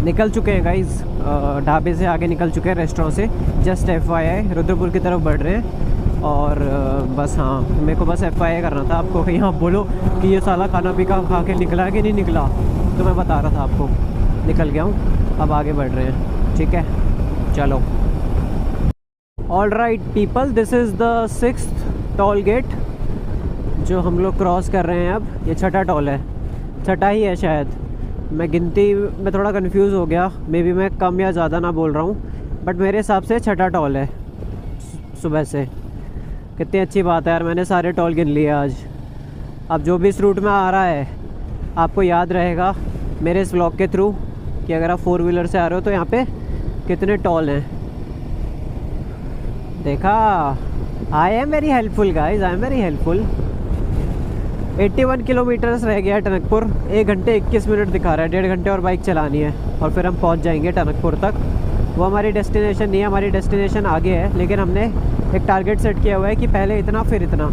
निकल चुके हैं गाइस, ढाबे से आगे निकल चुके हैं, रेस्टोरेंट से। जस्ट FYI रुद्रपुर की तरफ बढ़ रहे हैं। और बस हाँ, मेरे को बस FYI करना था आपको, कहीं आप बोलो कि ये साला खाना पी खा के निकला है कि नहीं निकला, तो मैं बता रहा था आपको निकल गया हूँ। अब आगे बढ़ रहे हैं, ठीक है, चलो। All right people, this is the 6th toll gate जो हम लोग क्रॉस कर रहे हैं। अब ये छठा टोल है, छठा ही है शायद, मैं गिनती में थोड़ा कंफ्यूज हो गया, मे बी मैं कम या ज़्यादा ना बोल रहा हूँ, बट मेरे हिसाब से छठा टोल है सुबह से। कितनी अच्छी बात है यार, मैंने सारे टोल गिन लिए आज। अब जो भी इस रूट में आ रहा है, आपको याद रहेगा मेरे इस व्लॉग के थ्रू कि अगर आप 4 व्हीलर से आ रहे हो तो यहाँ पे कितने टोल हैं। देखा, I am very helpful guys, I am very helpful. 81 kilometres रह गया है टनकपुर, 1 घंटे 21 मिनट दिखा रहा है, 1.5 घंटे और बाइक चलानी है और फिर हम पहुंच जाएंगे टनकपुर तक। वो हमारी डेस्टिनेशन नहीं है, हमारी डेस्टिनेशन आगे है, लेकिन हमने एक टारगेट सेट किया हुआ है कि पहले इतना फिर इतना।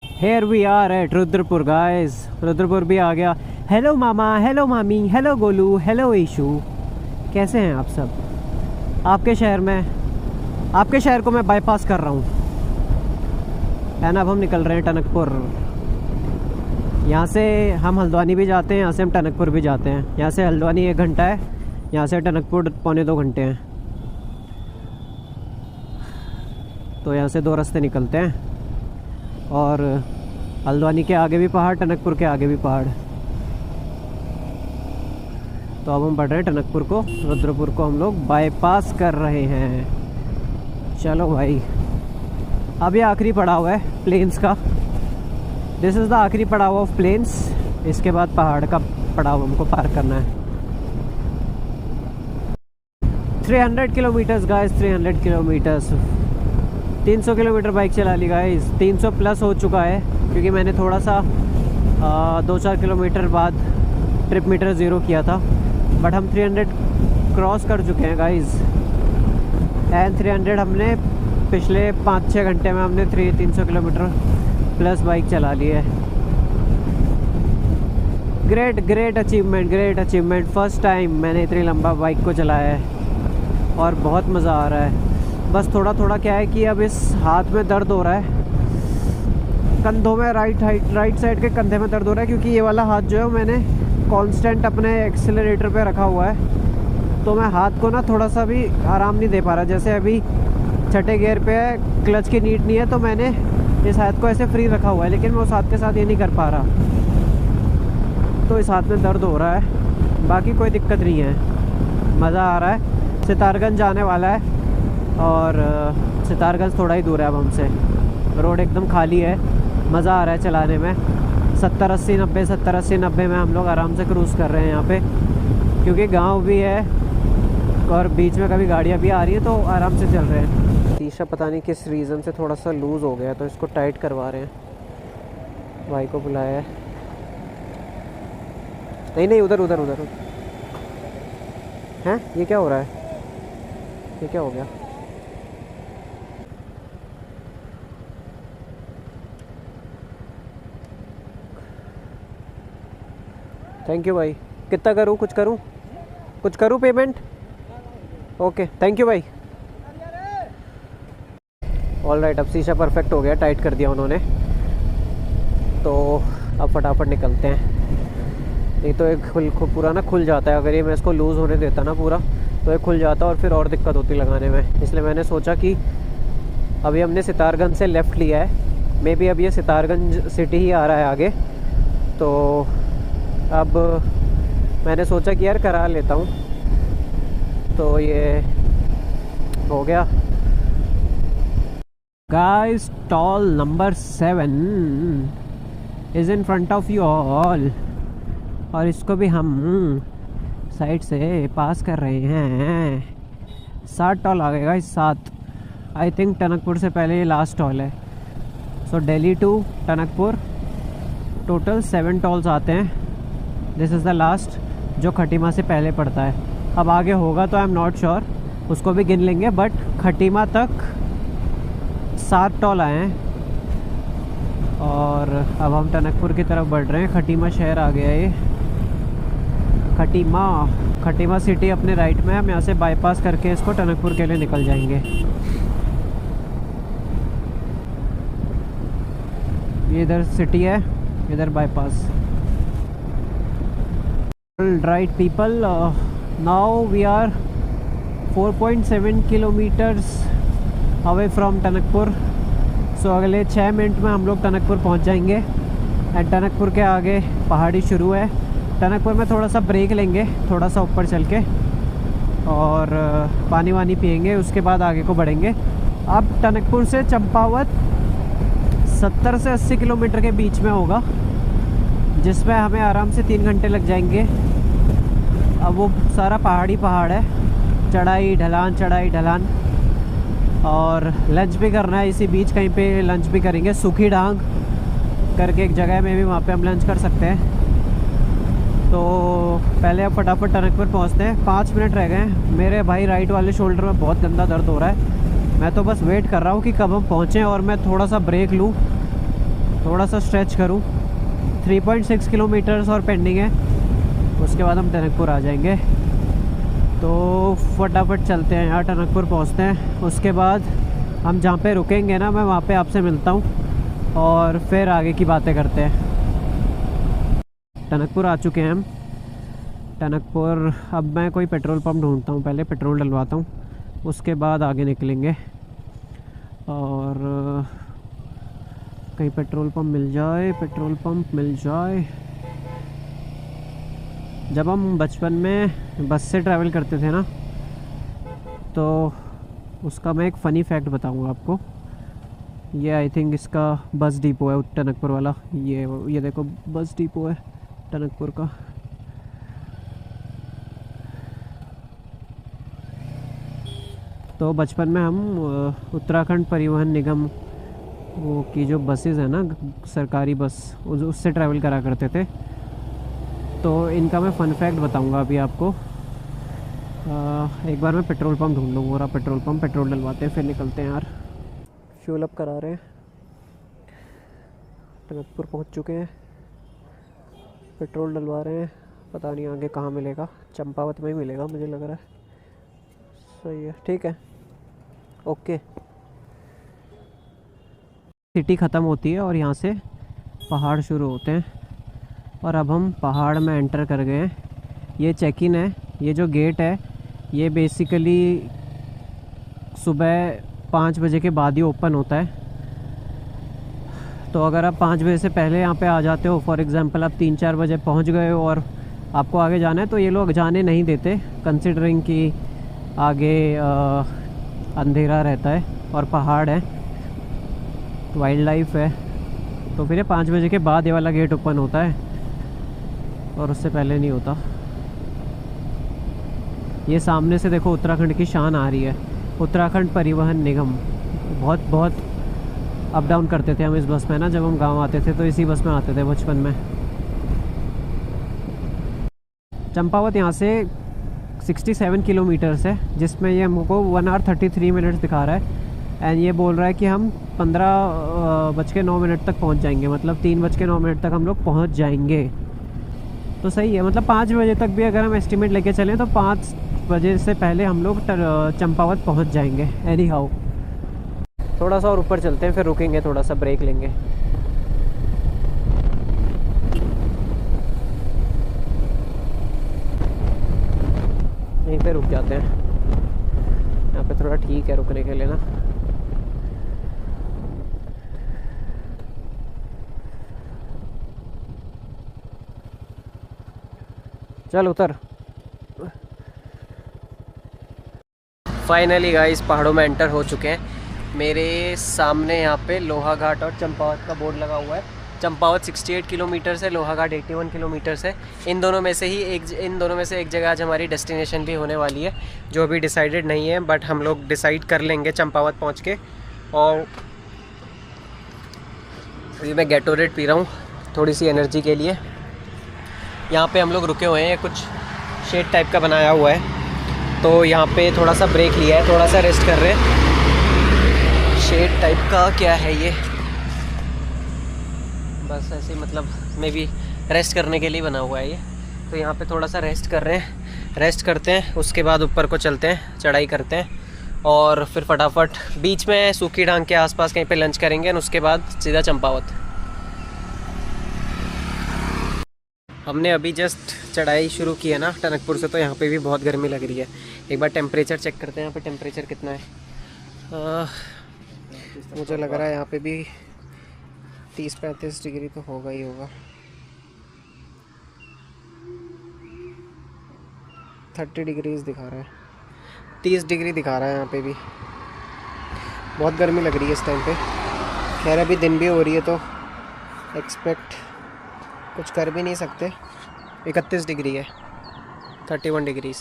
Here we are at Rudrapur guys, Rudrapur भी आ गया। हेलो मामा, हेलो मामी, हेलो गोलू, हेलो ईशू, कैसे हैं आप सब? आपके शहर में, आपके शहर को मैं बाईपास कर रहा हूँ है ना। अब हम निकल रहे हैं टनकपुर। यहाँ से हम हल्द्वानी भी जाते हैं, यहाँ से हम टनकपुर भी जाते हैं। यहाँ से हल्द्वानी 1 घंटा है, यहाँ से टनकपुर 1.25-2 घंटे हैं। तो यहाँ से 2 रास्ते निकलते हैं और हल्द्वानी के आगे भी पहाड़, टनकपुर के आगे भी पहाड़। तो अब हम बढ़ रहे हैं टनकपुर को, रुद्रपुर को हम लोग बाईपास कर रहे हैं। चलो भाई, अब ये आखिरी पड़ाव है प्लेन्स का। दिस इज़ द आखिरी पड़ाव ऑफ प्लेन्स। इसके बाद पहाड़ का पड़ाव हमको पार करना है। 300 kilometres guys, 300 kilometres. 300 kilometre bike चला ली गाइस, 300 प्लस हो चुका है क्योंकि मैंने थोड़ा सा 2-4 किलोमीटर बाद ट्रिप मीटर ज़ीरो किया था। बट हम 300 क्रॉस कर चुके हैं गाइस। एंड 300 हमने पिछले 5-6 घंटे में हमने 300 किलोमीटर प्लस बाइक चला ली है। Great great achievement, great achievement. First time मैंने इतनी लंबा बाइक को चलाया है और बहुत मज़ा आ रहा है। बस थोड़ा थोड़ा क्या है कि अब इस हाथ में दर्द हो रहा है, कंधों में, राइट साइड के कंधे में दर्द हो रहा है, क्योंकि ये वाला हाथ जो है मैंने कांस्टेंट अपने एक्सेलरेटर पे रखा हुआ है, तो मैं हाथ को ना थोड़ा सा भी आराम नहीं दे पा रहा। जैसे अभी छठे गियर पे है, क्लच की नीड नहीं है, तो मैंने इस हाथ को ऐसे फ्री रखा हुआ है, लेकिन मैं उस हाथ के साथ ये नहीं कर पा रहा, तो इस हाथ में दर्द हो रहा है। बाकी कोई दिक्कत नहीं है, मज़ा आ रहा है। सितारगंज जाने वाला है और सितारगंज थोड़ा ही दूर है अब हमसे। रोड एकदम खाली है, मज़ा आ रहा है चलाने में। 70-80, 90 में हम लोग आराम से क्रूज़ कर रहे हैं यहाँ पे, क्योंकि गांव भी है और बीच में कभी गाड़ियाँ भी आ रही है, तो आराम से चल रहे हैं। शीशा पता नहीं किस रीज़न से थोड़ा सा लूज़ हो गया, तो इसको टाइट करवा रहे हैं। भाई को बुलाया है। नहीं, उधर हैं। ये क्या हो रहा है? ये क्या हो गया? थैंक यू भाई। कितना करूँ? कुछ करूँ पेमेंट? ओके, थैंक यू भाई। ऑल राइट, अब शीशा परफेक्ट हो गया, टाइट कर दिया उन्होंने, तो अब फटाफट निकलते हैं। नहीं तो एक पूरा ना खुल जाता है, अगर ये मैं इसको लूज़ होने देता ना पूरा, तो ये खुल जाता और फिर और दिक्कत होती लगाने में। इसलिए मैंने सोचा कि अभी हमने सितारगंज से लेफ़्ट लिया है, मे बी अब ये सितारगंज सिटी ही आ रहा है आगे, तो अब मैंने सोचा कि यार करा लेता हूँ, तो ये हो गया। Guys, toll number 7 is in front of you all, और इसको भी हम साइड से पास कर रहे हैं। 7 टॉल आ गए गाइस, 7। आई थिंक टनकपुर से पहले ये लास्ट टॉल है। So Delhi to Tanakpur total 7 tolls आते हैं। दिस इज़ द लास्ट, जो खटीमा से पहले पड़ता है। अब आगे होगा तो आई एम नॉट श्योर, उसको भी गिन लेंगे, बट खटीमा तक 7 टॉल आए हैं। और अब हम टनकपुर की तरफ बढ़ रहे हैं। खटीमा शहर आ गया ये। खटीमा सिटी अपने राइट में है। हम यहाँ से बाईपास करके इसको टनकपुर के लिए निकल जाएंगे। ये इधर सिटी है, इधर bypass. Right people, now we are 4.7 kilometres away from Tanakpur. So अगले 6 मिनट में हम लोग टनकपुर पहुँच जाएंगे। एंड टनकपुर के आगे पहाड़ी शुरू है। टनकपुर में थोड़ा सा ब्रेक लेंगे, थोड़ा सा ऊपर चल के, और पानी वानी पियेंगे, उसके बाद आगे को बढ़ेंगे। अब टनकपुर से चंपावत 70 से 80 किलोमीटर के बीच में होगा, जिसमें हमें आराम से 3 घंटे लग जाएंगे। अब वो सारा पहाड़ है, चढ़ाई ढलान, और लंच भी करना है इसी बीच, कहीं पे लंच भी करेंगे। सूखी डांग करके एक जगह में भी, वहाँ पे हम लंच कर सकते हैं। तो पहले अब फटाफट टनकपुर पहुँचते हैं। 5 मिनट रह गए हैं। मेरे भाई राइट वाले शोल्डर में बहुत गंदा दर्द हो रहा है। मैं तो बस वेट कर रहा हूँ कि कब हम पहुँचें और मैं थोड़ा सा ब्रेक लूँ, थोड़ा सा स्ट्रेच करूँ। 3.6 किलोमीटर्स और पेंडिंग है, उसके बाद हम टनकपुर आ जाएंगे। तो फटाफट चलते हैं यार, टनकपुर पहुँचते हैं। उसके बाद हम जहाँ पे रुकेंगे ना, मैं वहाँ पे आपसे मिलता हूँ और फिर आगे की बातें करते हैं। टनकपुर आ चुके हैं हम। टनकपुर, अब मैं कोई पेट्रोल पंप ढूंढता हूँ, पहले पेट्रोल डलवाता हूँ, उसके बाद आगे निकलेंगे। और कहीं पेट्रोल पंप मिल जाए। जब हम बचपन में बस से ट्रैवल करते थे ना, तो उसका मैं एक फ़नी फैक्ट बताऊँगा आपको। ये आई थिंक इसका बस डिपो है टनकपुर वाला। ये देखो बस डिपो है टनकपुर का। तो बचपन में हम उत्तराखंड परिवहन निगम वो की जो बसेज़ है ना, सरकारी बस, उससे ट्रैवल करा करते थे। तो इनका मैं फ़न फैक्ट बताऊंगा अभी आपको। एक बार मैं पेट्रोल पंप ढूंढ लूँगा, और पेट्रोल पंप, पेट्रोल डलवाते हैं, फिर निकलते हैं यार। फ्यूल अप करा रहे हैं। टनकपुर पहुंच चुके हैं, पेट्रोल डलवा रहे हैं। पता नहीं आगे कहाँ मिलेगा, चंपावत में ही मिलेगा मुझे लग रहा है। सही है, ठीक है, ओके। सिटी ख़त्म होती है और यहाँ से पहाड़ शुरू होते हैं, और अब हम पहाड़ में एंटर कर गए हैं। ये चेक इन है। ये जो गेट है, ये बेसिकली सुबह 5 बजे के बाद ही ओपन होता है। तो अगर आप 5 बजे से पहले यहाँ पे आ जाते हो, फॉर एग्ज़ाम्पल आप 3-4 बजे पहुँच गए हो और आपको आगे जाना है, तो ये लोग जाने नहीं देते, कंसिडरिंग कि आगे अंधेरा रहता है और पहाड़ है, वाइल्ड लाइफ है। तो फिर 5 बजे के बाद ये वाला गेट ओपन होता है, और उससे पहले नहीं होता। ये सामने से देखो उत्तराखंड की शान आ रही है, उत्तराखंड परिवहन निगम। बहुत अप डाउन करते थे हम इस बस में ना, जब हम गांव आते थे तो इसी बस में आते थे बचपन में। चंपावत यहाँ से 67 किलोमीटर्स है, जिसमें ये हमको 1 आवर 33 मिनट्स दिखा रहा है। एंड ये बोल रहा है कि हम 15:09 तक पहुँच जाएंगे, मतलब 3:09 तक हम लोग पहुँच जाएंगे। तो सही है, मतलब 5 बजे तक भी अगर हम एस्टिमेट लेके चलें तो 5 बजे से पहले हम लोग चंपावत पहुंच जाएंगे। एनी हाउ, थोड़ा सा और ऊपर चलते हैं, फिर रुकेंगे, थोड़ा सा ब्रेक लेंगे। यहीं पे रुक जाते हैं, यहाँ पे थोड़ा ठीक है रुकने के लिए ना। चल उतर। फाइनली गाइस पहाड़ों में एंटर हो चुके हैं। मेरे सामने यहाँ पे लोहाघाट और चंपावत का बोर्ड लगा हुआ है। चंपावत 68 किलोमीटर है, लोहाघाट 81 किलोमीटर है। इन दोनों में से एक जगह आज हमारी डेस्टिनेशन भी होने वाली है, जो अभी डिसाइडेड नहीं है, बट हम लोग डिसाइड कर लेंगे चंपावत पहुँच के। और अभी मैं गैटोरेट पी रहा हूँ थोड़ी सी एनर्जी के लिए। यहाँ पे हम लोग रुके हुए हैं, कुछ शेड टाइप का बनाया हुआ है, तो यहाँ पे थोड़ा सा ब्रेक लिया है, थोड़ा सा रेस्ट कर रहे हैं। शेड टाइप का क्या है ये, बस ऐसे मतलब मे बी रेस्ट करने के लिए बना हुआ है ये। तो यहाँ पे थोड़ा सा रेस्ट कर रहे हैं, रेस्ट करते हैं, उसके बाद ऊपर को चलते हैं, चढ़ाई करते हैं और फिर फटाफट बीच में सूखी ढांग के आसपास कहीं पे लंच करेंगे और उसके बाद सीधा चंपावत। हमने अभी जस्ट चढ़ाई शुरू की है ना टनकपुर से, तो यहाँ पे भी बहुत गर्मी लग रही है। एक बार टेम्परेचर चेक करते हैं यहाँ पे टेम्परेचर कितना है। मुझे लग रहा है यहाँ पे भी 30-35 डिग्री तो होगा ही होगा। 30 डिग्रीज दिखा रहा है, 30 डिग्री दिखा रहा है यहाँ पे भी। बहुत गर्मी लग रही है इस टाइम पे। खैर अभी दिन भी हो रही है तो एक्सपेक्ट कुछ कर भी नहीं सकते। 31 डिग्री है, 31 डिग्रीज।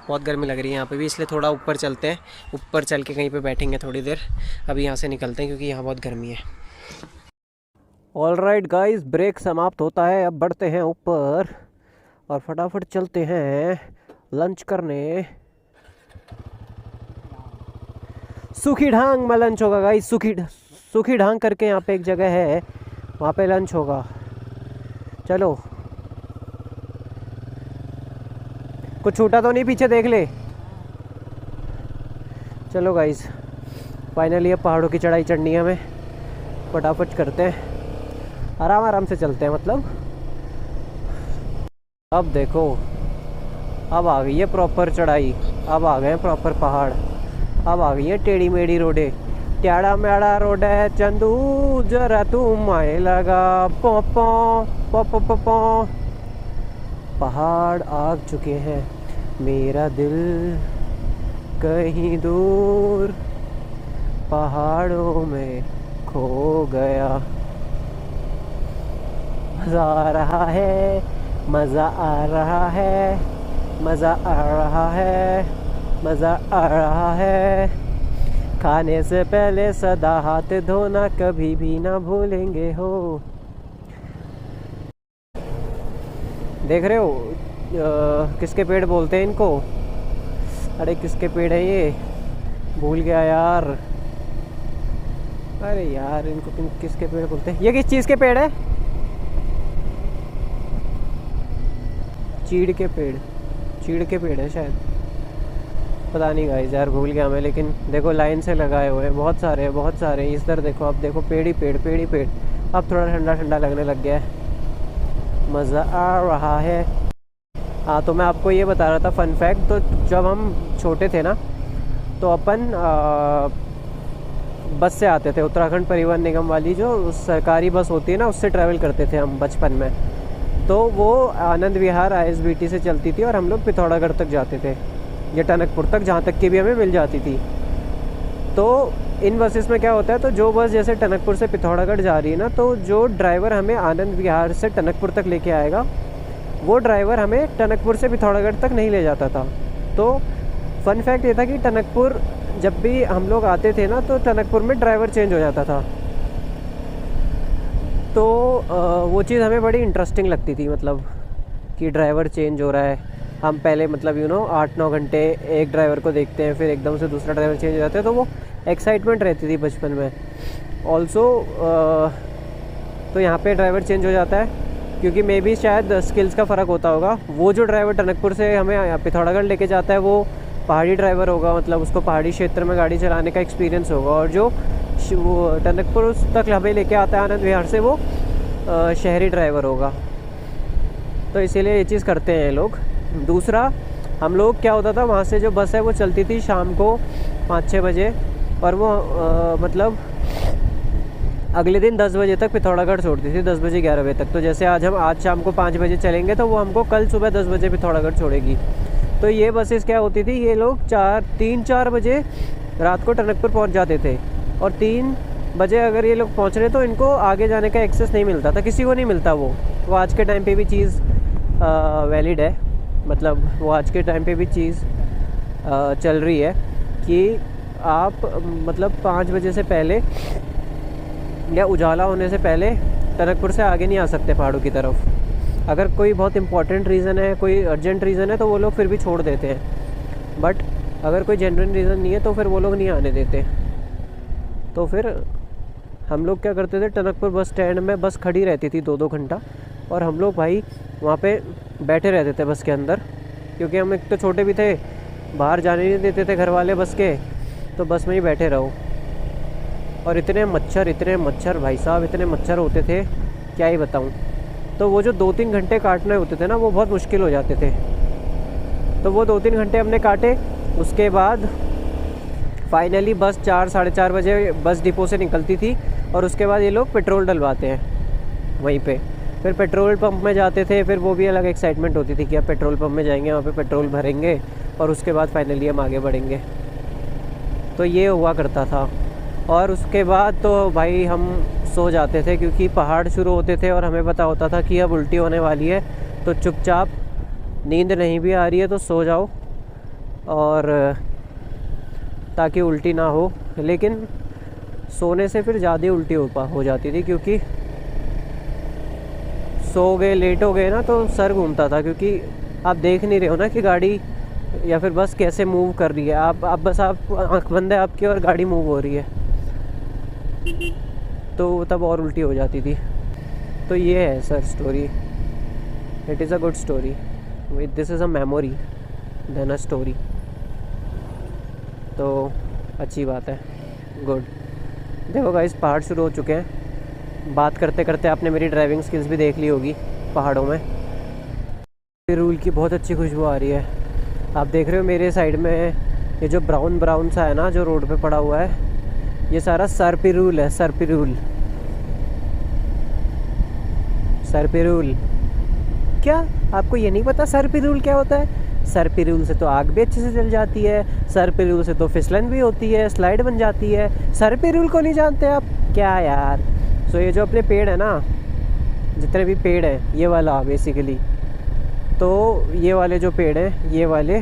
बहुत गर्मी लग रही है यहाँ पे भी, इसलिए थोड़ा ऊपर चलते हैं, ऊपर चल के कहीं पे बैठेंगे थोड़ी देर। अभी यहाँ से निकलते हैं क्योंकि यहाँ बहुत गर्मी है। ऑलराइट गाइस, ब्रेक समाप्त होता है। अब बढ़ते हैं ऊपर और फटाफट चलते हैं लंच करने। सूखी ढांग में लंच होगा गाइस। सूखी ढांग करके यहाँ पे एक जगह है, वहाँ पे लंच होगा। चलो, कुछ छूटा तो नहीं, पीछे देख ले। चलो गाइस, फाइनली अब पहाड़ों की चढ़ाई चढ़नी है हमें। फटाफट करते हैं, आराम आराम से चलते हैं मतलब। अब देखो, अब आ गई है प्रॉपर चढ़ाई, अब आ गए हैं प्रॉपर पहाड़, अब आ गई है टेढ़ी मेढ़ी रोडे। ट्याड़ा मेड़ा रोड है चंदू, जरा तू माए लगा पो पो पो पो पो पो। पहाड़ आ चुके हैं, मेरा दिल कहीं दूर पहाड़ों में खो गया। मज़ा आ रहा है, मज़ा आ रहा है, मज़ा आ रहा है, मज़ा आ रहा है। खाने से पहले सदा हाथ धोना कभी भी ना भूलेंगे हो। देख रहे हो किसके पेड़ बोलते हैं इनको? अरे किसके पेड़ है ये, भूल गया यार। अरे यार इनको किसके पेड़ बोलते हैं? ये किस चीज़ के पेड़ है? चीड़ के पेड़, चीड़ के पेड़ है शायद, पता नहीं गाइस यार, भूल गया मैं। लेकिन देखो लाइन से लगाए हुए हैं, बहुत सारे हैं, बहुत सारे। इस तरह देखो, अब देखो पेड़ ही पेड़, पेड़ ही पेड़। अब थोड़ा ठंडा ठंडा लगने लग गया है, मज़ा आ रहा है। हाँ, तो मैं आपको ये बता रहा था फ़न फैक्ट। तो जब हम छोटे थे ना, तो अपन बस से आते थे, उत्तराखंड परिवहन निगम वाली जो सरकारी बस होती है ना, उससे ट्रैवल करते थे हम बचपन में। तो वो आनंद विहार ISBT से चलती थी और हम लोग पिथौरागढ़ तक जाते थे, या टनकपुर तक, जहाँ तक की भी हमें मिल जाती थी। तो इन बसेस में क्या होता है, तो जो बस जैसे टनकपुर से पिथौरागढ़ जा रही है ना, तो जो ड्राइवर हमें आनंद विहार से टनकपुर तक लेके आएगा, वो ड्राइवर हमें टनकपुर से पिथौरागढ़ तक नहीं ले जाता था। तो फन फैक्ट ये था कि टनकपुर जब भी हम लोग आते थे ना, तो टनकपुर में ड्राइवर चेंज हो जाता था। तो वो चीज़ हमें बड़ी इंटरेस्टिंग लगती थी, मतलब कि ड्राइवर चेंज हो रहा है। हम पहले मतलब 8-9 घंटे एक ड्राइवर को देखते हैं, फिर एकदम से दूसरा ड्राइवर चेंज हो जाता है, तो वो एक्साइटमेंट रहती थी बचपन में। ऑल्सो तो यहाँ पे ड्राइवर चेंज हो जाता है क्योंकि मे बी शायद स्किल्स का फ़र्क होता होगा। वो जो ड्राइवर टनकपुर से हमें पिथौरागढ़ लेके जाता है, वो पहाड़ी ड्राइवर होगा, मतलब उसको पहाड़ी क्षेत्र में गाड़ी चलाने का एक्सपीरियंस होगा। और जो वो टनकपुर तक हमें लेके आता है आनंद विहार से, वो शहरी ड्राइवर होगा। तो इसीलिए ये चीज़ करते हैं लोग। दूसरा, हम लोग क्या होता था, वहाँ से जो बस है वो चलती थी शाम को 5-6 बजे, और वो मतलब अगले दिन 10 बजे तक पिथौरागढ़ छोड़ती थी, 10 बजे 11 बजे तक। तो जैसे आज शाम को 5 बजे चलेंगे, तो वो हमको कल सुबह 10 बजे पिथौरागढ़ छोड़ेगी। तो ये बसेस क्या होती थी, ये लोग 3-4 बजे रात को टनकपुर पहुँच जाते थे, और 3 बजे अगर ये लोग पहुँच रहे तो इनको आगे जाने का एक्सेस नहीं मिलता था, किसी को नहीं मिलता। वो आज के टाइम पे भी चीज़ वैलिड है, मतलब वो आज के टाइम पे भी चीज़ चल रही है कि आप मतलब 5 बजे से पहले या उजाला होने से पहले टनकपुर से आगे नहीं आ सकते पहाड़ों की तरफ। अगर कोई बहुत इंपॉर्टेंट रीज़न है, कोई अर्जेंट रीज़न है, तो वो लोग फिर भी छोड़ देते हैं। बट अगर कोई जेन्युइन रीज़न नहीं है तो फिर वो लोग नहीं आने देते। तो फिर हम लोग क्या करते थे, टनकपुर बस स्टैंड में बस खड़ी रहती थी 2-2 घंटा, और हम लोग भाई वहाँ पे बैठे रहते थे बस के अंदर, क्योंकि हम एक तो छोटे भी थे, बाहर जाने नहीं देते थे घर वाले बस के, तो बस में ही बैठे रहो। और इतने मच्छर भाई साहब, इतने मच्छर होते थे क्या ही बताऊँ। तो वो जो 2-3 घंटे काटने होते थे ना, वो बहुत मुश्किल हो जाते थे। तो वो 2-3 घंटे हमने काटे। उसके बाद फाइनली बस 4-4:30 बजे बस डिपो से निकलती थी, और उसके बाद ये लोग पेट्रोल डलवाते हैं वहीं पे। फिर पेट्रोल पंप में जाते थे, फिर वो भी अलग एक्साइटमेंट होती थी कि अब पेट्रोल पंप में जाएंगे, वहाँ पे पेट्रोल भरेंगे और उसके बाद फाइनली हम आगे बढ़ेंगे। तो ये हुआ करता था। और उसके बाद तो भाई हम सो जाते थे, क्योंकि पहाड़ शुरू होते थे और हमें पता होता था कि अब उल्टी होने वाली है, तो चुपचाप नींद नहीं भी आ रही है तो सो जाओ, और ताकि उल्टी ना हो। लेकिन सोने से फिर ज़्यादा उल्टी हो जाती थी, क्योंकि सो गए, लेट हो गए ना, तो सर घूमता था, क्योंकि आप देख नहीं रहे हो ना कि गाड़ी या फिर बस कैसे मूव कर रही है। आप बस आप आँख बंद है आपकी और गाड़ी मूव हो रही है, तो तब और उल्टी हो जाती थी। तो ये है sir story. It is a good story, this is a memory than a story. तो अच्छी बात है, गुड। देखो गाइस, पहाड़ शुरू हो चुके हैं। बात करते करते आपने मेरी ड्राइविंग स्किल्स भी देख ली होगी पहाड़ों में। पिरूल की बहुत अच्छी खुशबू आ रही है। आप देख रहे हो मेरे साइड में ये जो ब्राउन सा है ना, जो रोड पे पड़ा हुआ है, ये सारा सरपिरूल है। सरपिरूल क्या आपको ये नहीं पता सरपिरूल क्या होता है? सरपिरूल से तो आग भी अच्छे से जल जाती है, सरपिरूल से तो फिसलन भी होती है, स्लाइड बन जाती है। सरपिरूल को नहीं जानते आप क्या यार? सो ये जो अपने पेड़ है ना, जितने भी पेड़ हैं, ये वाला बेसिकली, तो ये वाले जो पेड़ हैं, ये वाले,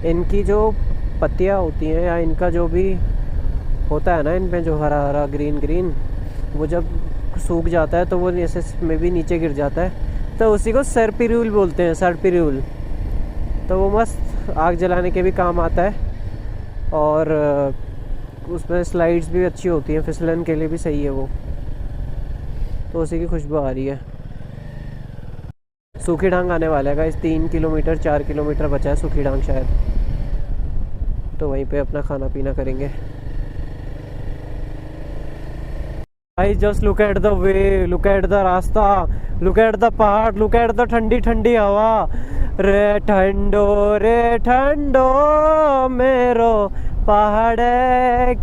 इनकी जो पत्तियाँ होती हैं या इनका जो भी होता है ना, इनमें जो हरा हरा ग्रीन, वो जब सूख जाता है तो वो ऐसे में भी नीचे गिर जाता है, तो उसी को सरपिरूल बोलते हैं, सरपिरूल। तो वो मस्त आग जलाने के भी काम आता है, और उसमें स्लाइड्स भी अच्छी होती हैं, फिसलन के लिए भी सही है वो। तो उसी की खुशबू आ रही है। सूखी डांग आने वाला है गाइस, 3 किलोमीटर 4 किलोमीटर बचा है सूखी डांग शायद, तो वहीं पे अपना खाना पीना करेंगे। I just look at the way, look at the रास्ता, look at the पहाड़, look at the ठंडी ठंडी हवा। रे ठंडो मेरो पहाड़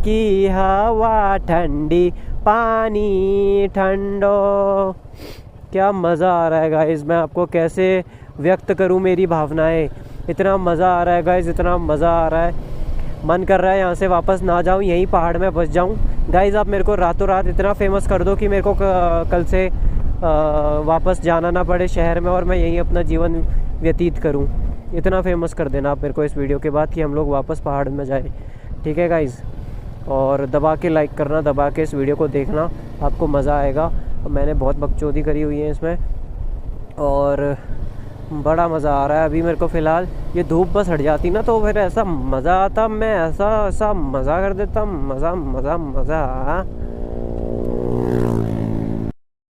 की हवा ठंडी, पानी ठंडो। क्या मज़ा आ रहा है गाइस, मैं आपको कैसे व्यक्त करूं मेरी भावनाएं। इतना मज़ा आ रहा है गाइस, इतना मज़ा आ रहा है, मन कर रहा है यहाँ से वापस ना जाऊँ, यहीं पहाड़ में बस जाऊँ। गाइस आप मेरे को रातों रात इतना फेमस कर दो कि मेरे को कल से वापस जाना ना पड़े शहर में, और मैं यहीं अपना जीवन व्यतीत करूँ। इतना फेमस कर देना आप मेरे को इस वीडियो के बाद कि हम लोग वापस पहाड़ में जाएं। ठीक है गाइस, और दबा के लाइक करना, दबा के इस वीडियो को देखना, आपको मज़ा आएगा। मैंने बहुत बकचोदी करी हुई है इसमें, और बड़ा मज़ा आ रहा है अभी मेरे को फ़िलहाल। ये धूप बस हट जाती ना, तो फिर ऐसा मज़ा आता, मैं ऐसा मज़ा कर देता, मज़ा।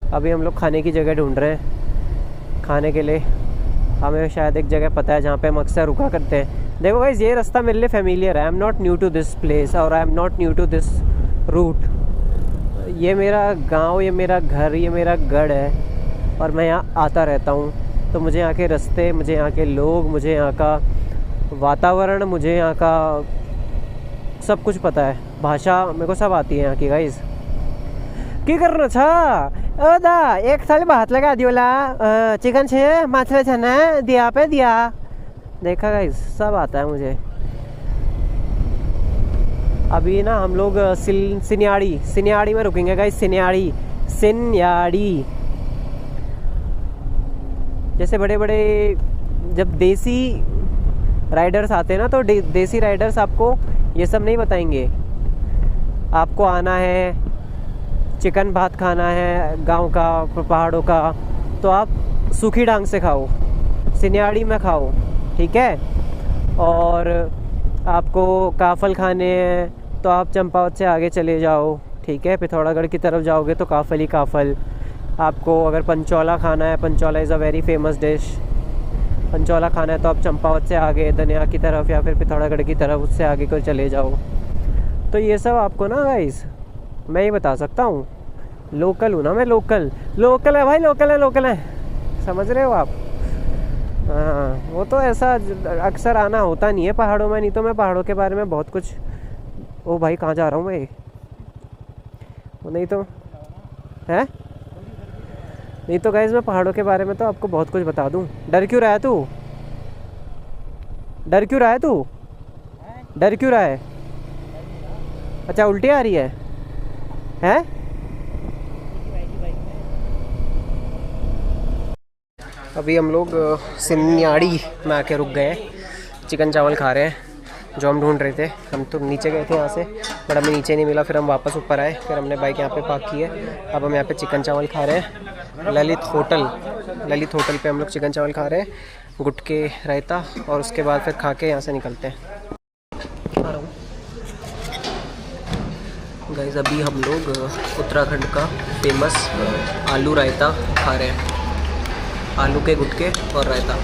अभी हम लोग खाने की जगह ढूंढ रहे हैं खाने के लिए। हमें शायद एक जगह पता है जहाँ पे हम अक्सर रुका करते हैं। देखो गाइस, ये रास्ता मेरे लिए फेमिलियर है। I am not new to this place, और I am not new to this route. ये मेरा गांव, ये मेरा घर, ये मेरा गढ़ है, और मैं यहाँ आता रहता हूँ। तो मुझे यहाँ के रास्ते, मुझे यहाँ के लोग, मुझे यहाँ का वातावरण, मुझे यहाँ का सब कुछ पता है। भाषा मेरे को सब आती है यहाँ की गाइस। की करना था दा, एक थाली भात लगा दियोला, चिकन छे, माछला छना दिया पे दिया। देखा गाइस, सब आता है मुझे। अभी ना हम लोग सिन्याड़ी में रुकेंगे गाइस। सिन्याड़ी जैसे बड़े बड़े जब देसी राइडर्स आते हैं ना, तो देसी राइडर्स आपको ये सब नहीं बताएंगे। आपको आना है, चिकन भात खाना है गांव का, पहाड़ों का, तो आप सूखी डांग से खाओ, सिन्याड़ी में खाओ, ठीक है। और आपको काफल खाने हैं तो आप चंपावत से आगे चले जाओ, ठीक है। पिथौरागढ़ की तरफ जाओगे तो काफल ही काफल। आपको अगर पंचौला खाना है, Panchaula is a very famous dish. पंचौला खाना है तो आप चंपावत से आगे दनिया की तरफ या फिर पिथौरागढ़ की तरफ उससे आगे को चले जाओ। तो ये सब आपको ना गाइस मैं ही बता सकता हूँ। लोकल हूँ ना मैं, लोकल है भाई, लोकल है, समझ रहे हो आप। हाँ, वो तो ऐसा अक्सर आना होता नहीं है पहाड़ों में, नहीं तो मैं पहाड़ों के बारे में बहुत कुछ। ओ भाई कहाँ जा रहा हूँ मैं, वो नहीं तो है, नहीं तो गाइस मैं पहाड़ों के बारे में तो आपको बहुत कुछ बता दूँ। डर क्यों रहा है तू, डर क्यों रहा है तू, डर क्यों रहा है? अच्छा उल्टी आ रही है, हैं? अभी हम लोग सिन्याड़ी में आके रुक गए हैं, चिकन चावल खा रहे हैं जो हम ढूंढ रहे थे। हम तो नीचे गए थे यहाँ से, बट हमें नीचे नहीं मिला, फिर हम वापस ऊपर आए, फिर हमने बाइक यहाँ पे पार्क की है। अब हम यहाँ पे चिकन चावल खा रहे हैं, ललित होटल पे हम लोग चिकन चावल खा रहे हैं, गुटके रायता, और उसके बाद फिर खा के यहाँ से निकलते हैं। गाइस अभी हम लोग उत्तराखंड का फेमस आलू रायता खा रहे हैं, आलू के गुटके और रायता।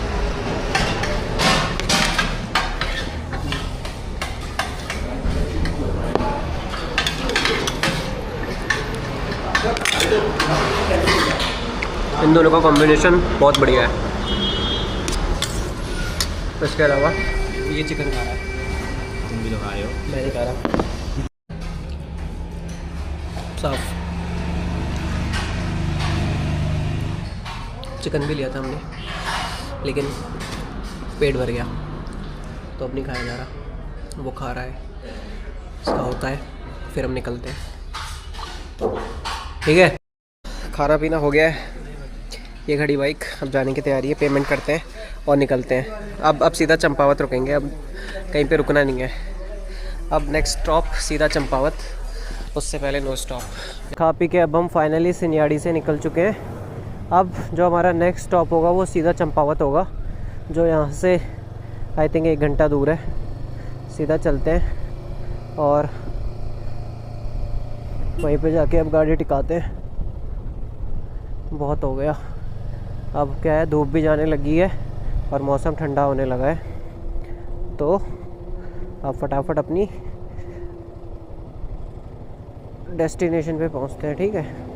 इन दोनों का कॉम्बिनेशन बहुत बढ़िया है। इसके अलावा ये चिकन खा रहा है, तुम भी तो खा रहे हो। मैं नहीं खा रहा, साफ चिकन भी लिया था हमने, लेकिन पेट भर गया तो अब नहीं खाया जा रहा। वो खा रहा है, इसका होता है, फिर हम निकलते हैं। ठीक है, खाना पीना हो गया है, ये खड़ी बाइक अब जाने की तैयारी है, पेमेंट करते हैं और निकलते हैं। अब सीधा चंपावत रुकेंगे, अब कहीं पे रुकना नहीं है। अब नेक्स्ट स्टॉप सीधा चंपावत, उससे पहले नो स्टॉप। खा पी के अब हम फाइनली सिन्याड़ी से निकल चुके हैं। अब जो हमारा नेक्स्ट स्टॉप होगा वो सीधा चंपावत होगा, जो यहाँ से आई थिंक 1 घंटा दूर है। सीधा चलते हैं और वहीं पे जाके अब गाड़ी टिकाते हैं। बहुत हो गया, अब क्या है, धूप भी जाने लगी है और मौसम ठंडा होने लगा है, तो अब फटाफट अपनी डेस्टिनेशन पे पहुंचते हैं। ठीक है।